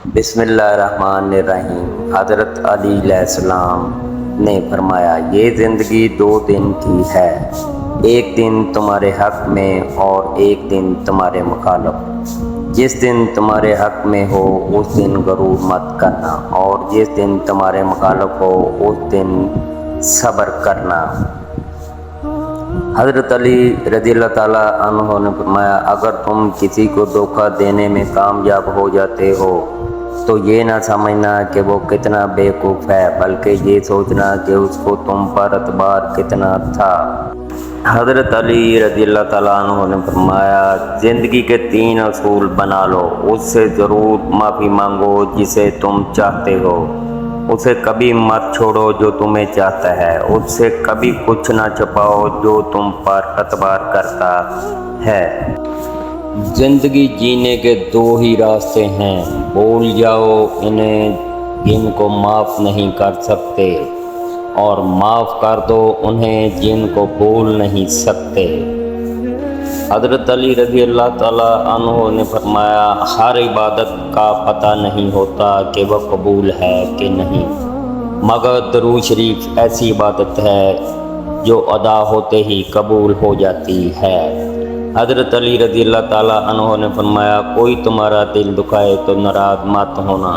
بسم اللہ الرحمن الرحیم۔ حضرت علی علیہ السلام نے فرمایا، یہ زندگی 2 دن کی ہے، ایک دن تمہارے حق میں اور ایک دن تمہارے مخالف۔ جس دن تمہارے حق میں ہو اس دن غرور مت کرنا، اور جس دن تمہارے مخالف ہو اس دن صبر کرنا۔ حضرت علی رضی اللہ تعالیٰ عنہ نے فرمایا، اگر تم کسی کو دھوکہ دینے میں کامیاب ہو جاتے ہو تو یہ نہ سمجھنا کہ وہ کتنا بیوقوف ہے، بلکہ یہ سوچنا کہ اس کو تم پر اعتبار کتنا تھا۔ حضرت علی رضی اللہ تعالیٰ عنہ نے فرمایا، زندگی کے 3 اصول بنا لو، اس سے ضرور معافی مانگو جسے تم چاہتے ہو، اسے کبھی مت چھوڑو جو تمہیں چاہتا ہے، اس سے کبھی کچھ نہ چھپاؤ جو تم پر اعتبار کرتا ہے۔ زندگی جینے کے 2 ہی راستے ہیں، بھول جاؤ انہیں جن کو معاف نہیں کر سکتے، اور معاف کر دو انہیں جن کو بھول نہیں سکتے۔ حضرت علی رضی اللہ تعالیٰ عنہ نے فرمایا، ہر عبادت کا پتہ نہیں ہوتا کہ وہ قبول ہے کہ نہیں، مگر درود شریف ایسی عبادت ہے جو ادا ہوتے ہی قبول ہو جاتی ہے۔ حضرت علی رضی اللہ تعالیٰ عنہ نے فرمایا، کوئی تمہارا دل دکھائے تو ناراض مت ہونا،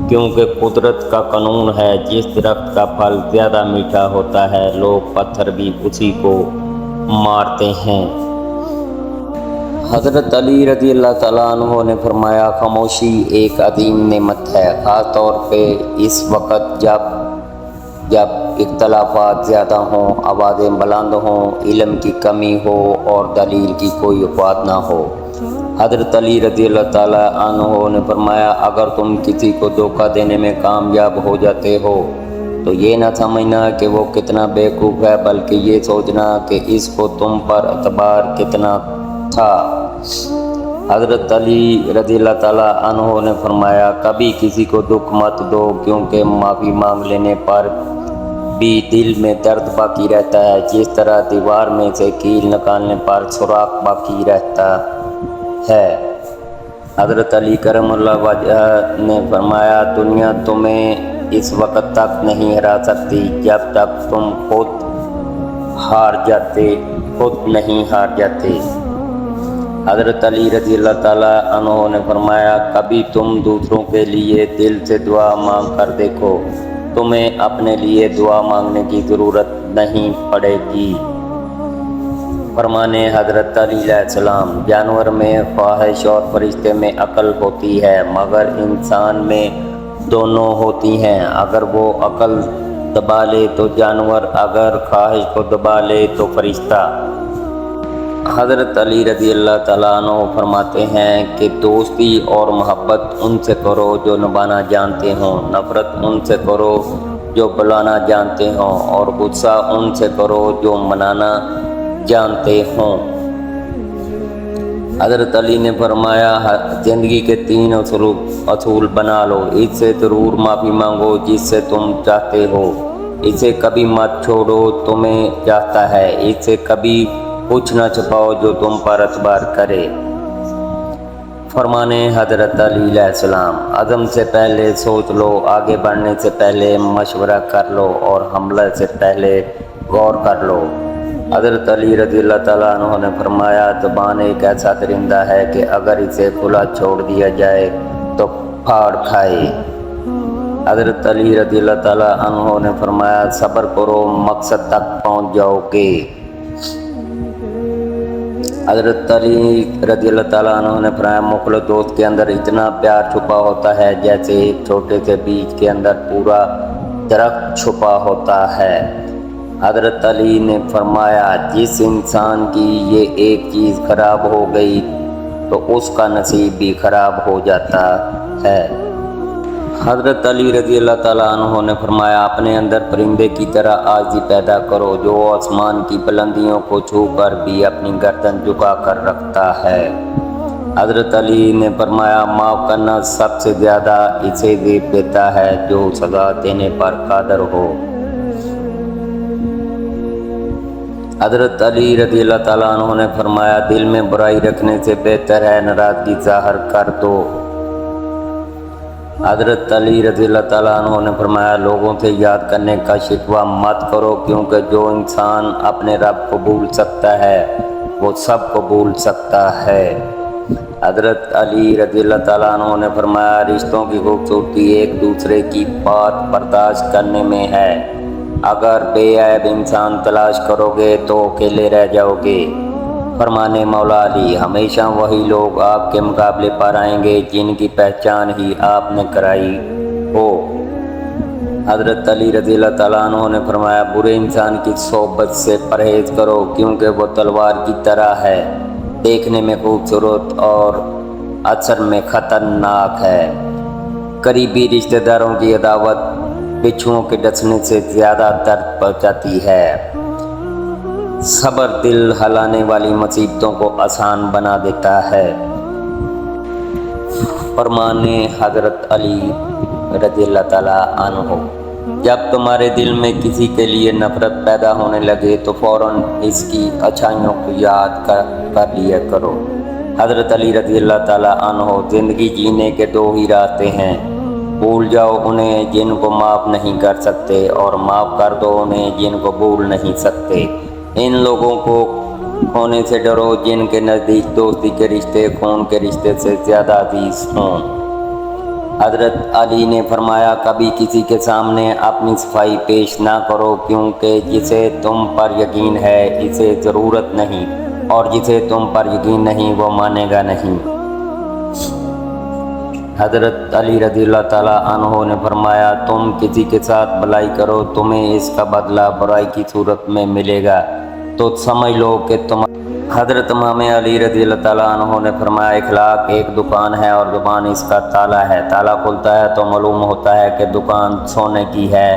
کیونکہ قدرت کا قانون ہے، جس درخت کا پھل زیادہ میٹھا ہوتا ہے لوگ پتھر بھی اسی کو مارتے ہیں۔ حضرت علی رضی اللہ تعالیٰ عنہ نے فرمایا، خاموشی ایک عظیم نعمت ہے، خاص طور پہ اس وقت جب اختلافات زیادہ ہوں، آوازیں بلند ہوں، علم کی کمی ہو اور دلیل کی کوئی وفات نہ ہو۔ حضرت علی رضی اللہ تعالیٰ عنہ نے فرمایا، اگر تم کسی کو دھوکہ دینے میں کامیاب ہو جاتے ہو تو یہ نہ سمجھنا کہ وہ کتنا بیوقوف ہے، بلکہ یہ سوچنا کہ اس کو تم پر اعتبار کتنا تھا۔ حضرت علی رضی اللہ تعالیٰ عنہ نے فرمایا، کبھی کسی کو دکھ مت دو، کیونکہ معافی مانگ لینے پر بھی دل میں درد باقی رہتا ہے، جس طرح دیوار میں سے کیل نکالنے پر سوراخ باقی رہتا ہے۔ حضرت علی کرم اللہ وجہ نے فرمایا، دنیا تمہیں اس وقت تک نہیں ہرا سکتی جب تک تم خود نہیں ہار جاتے۔ حضرت علی رضی اللہ تعالیٰ عنہ نے فرمایا، کبھی تم دوسروں کے لیے دل سے دعا مانگ کر دیکھو، تمہیں اپنے لیے دعا مانگنے کی ضرورت نہیں پڑے گی۔ فرمانے حضرت علی علیہ السلام، جانور میں خواہش اور فرشتے میں عقل ہوتی ہے، مگر انسان میں دونوں ہوتی ہیں، اگر وہ عقل دبا لے تو جانور، اگر خواہش کو دبا لے تو فرشتہ۔ حضرت علی رضی اللہ تعالیٰ عنہ فرماتے ہیں کہ دوستی اور محبت ان سے کرو جو نبھانا جانتے ہوں، نفرت ان سے کرو جو بلانا جانتے ہوں، اور غصہ ان سے کرو جو منانا جانتے ہوں۔ حضرت علی نے فرمایا، زندگی کے 3 اصول بنا لو، اس سے ضرور معافی مانگو جس سے تم چاہتے ہو، اسے کبھی مت چھوڑو تمہیں چاہتا ہے، اس سے کبھی کچھ نہ چھپاؤ جو تم پر اعتبار کرے۔ فرمانے حضرت علی علیہ السلام، عزم سے پہلے سوچ لو، آگے بڑھنے سے پہلے مشورہ کر لو، اور حملے سے پہلے غور کر لو۔ حضرت علی رضی اللہ تعالیٰ عنہ نے فرمایا، زبان ایک ایسا درندہ ہے کہ اگر اسے کھلا چھوڑ دیا جائے تو پھاڑ کھائے۔ حضرت علی رضی اللہ تعالیٰ عنہ نے فرمایا، صبر کرو، مقصد تک پہنچ جاؤ گے۔ حضرت علی رضی اللہ تعالیٰ عنہ نے فرمایا، مخلص دوست کے اندر اتنا پیار چھپا ہوتا ہے جیسے ایک چھوٹے سے بیج کے اندر پورا درخت چھپا ہوتا ہے۔ حضرت علی نے فرمایا، جس انسان کی یہ ایک چیز خراب ہو گئی تو اس کا نصیب بھی خراب ہو جاتا ہے۔ حضرت علی رضی اللہ تعالیٰ عنہ نے فرمایا، اپنے اندر پرندے کی طرح عاجزی پیدا کرو، جو آسمان کی بلندیوں کو چھو کر بھی اپنی گردن جھکا کر رکھتا ہے۔ حضرت علی نے فرمایا، معاف کرنا سب سے زیادہ اسے زیب دیتا ہے جو سزا دینے پر قادر ہو۔ حضرت علی رضی اللہ تعالیٰ عنہ نے فرمایا، دل میں برائی رکھنے سے بہتر ہے ناراضگی ظاہر کر دو۔ حضرت علی رضی اللہ تعالیٰ عنہ نے فرمایا لوگوں سے یاد کرنے کا شکوہ مت کرو، کیونکہ جو انسان اپنے رب کو بھول سکتا ہے وہ سب کو بھول سکتا ہے۔ حضرت علی رضی اللہ تعالیٰ عنہ نے فرمایا رشتوں کی خوبصورتی ایک دوسرے کی بات برداشت کرنے میں ہے۔ اگر بے عیب انسان تلاش کرو گے تو اکیلے رہ جاؤ گے۔ فرمانے مولا علی ہمیشہ وہی لوگ آپ کے مقابلے پر آئیں گے جن کی پہچان ہی آپ نے کرائی ہو۔ حضرت علی رضی اللہ تعالیٰ عنہ نے فرمایا برے انسان کی صحبت سے پرہیز کرو، کیونکہ وہ تلوار کی طرح ہے، دیکھنے میں خوبصورت اور اثر میں خطرناک ہے۔ قریبی رشتہ داروں کی عداوت بچھوؤں کے ڈسنے سے زیادہ درد پہنچاتی ہے۔ صبر دل ہلانے والی مصیبتوں کو آسان بنا دیتا ہے۔ فرمانے حضرت علی رضی اللہ تعالیٰ عنہ جب تمہارے دل میں کسی کے لیے نفرت پیدا ہونے لگے تو فوراً اس کی اچھائیوں کو یاد کر لیا کرو۔ حضرت علی رضی اللہ تعالیٰ عنہ زندگی جینے کے دو ہی راستے ہیں، بھول جاؤ انہیں جن کو معاف نہیں کر سکتے، اور معاف کر دو انہیں جن کو بھول نہیں سکتے۔ ان لوگوں کو کھونے سے ڈرو جن کے نزدیک دوستی کے رشتے خون کے رشتے سے زیادہ عزیز ہوں۔ حضرت علی نے فرمایا کبھی کسی کے سامنے اپنی صفائی پیش نہ کرو، کیونکہ جسے تم پر یقین ہے اسے ضرورت نہیں، اور جسے تم پر یقین نہیں وہ مانے گا نہیں۔ حضرت علی رضی اللہ تعالیٰ عنہ نے فرمایا تم کسی کے ساتھ بھلائی کرو تمہیں اس کا بدلہ برائی کی صورت میں ملے گا، تو سمجھ لو کہ تم۔ حضرت امام علی رضی اللہ تعالیٰ عنہ نے فرمایا اخلاق ایک دکان ہے اور زبان اس کا تالا ہے، تالا کھلتا ہے تو معلوم ہوتا ہے کہ دکان سونے کی ہے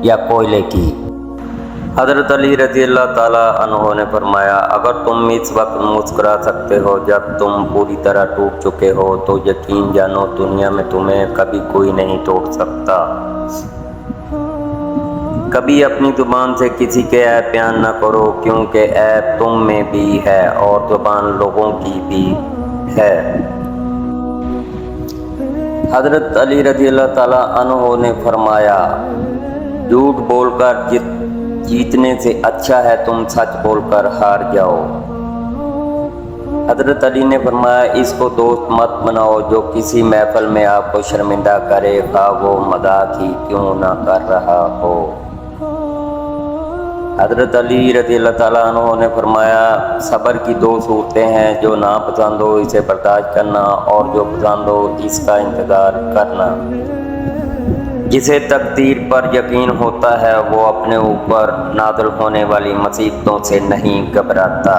یا کوئلے کی۔ حضرت علی رضی اللہ تعالیٰ عنہ نے فرمایا اگر تم اس وقت مسکرا سکتے ہو جب تم پوری طرح ٹوٹ چکے ہو تو یقین جانو دنیا میں تمہیں کبھی کوئی نہیں توڑ سکتا۔ کبھی اپنی زبان سے کسی کے عیب بیان نہ کرو، کیونکہ عیب تم میں بھی ہے اور زبان لوگوں کی بھی ہے۔ حضرت علی رضی اللہ تعالیٰ عنہ نے فرمایا جھوٹ بول کر جیتنے سے اچھا ہے تم سچ بول کر ہار جاؤ۔ حضرت علی نے فرمایا اس کو دوست مت بناؤ جو کسی محفل میں آپ کو شرمندہ کرے، خواہ وہ مذاق ہی کیوں نہ کر رہا ہو۔ حضرت علی رضی اللہ تعالیٰ عنہ نے فرمایا صبر کی دو صورتیں ہیں، جو ناپسند ہو اسے برداشت کرنا اور جو پسند ہو اس کا انتظار کرنا۔ جسے تقدیر پر یقین ہوتا ہے وہ اپنے اوپر نازل ہونے والی مصیبتوں سے نہیں گھبراتا۔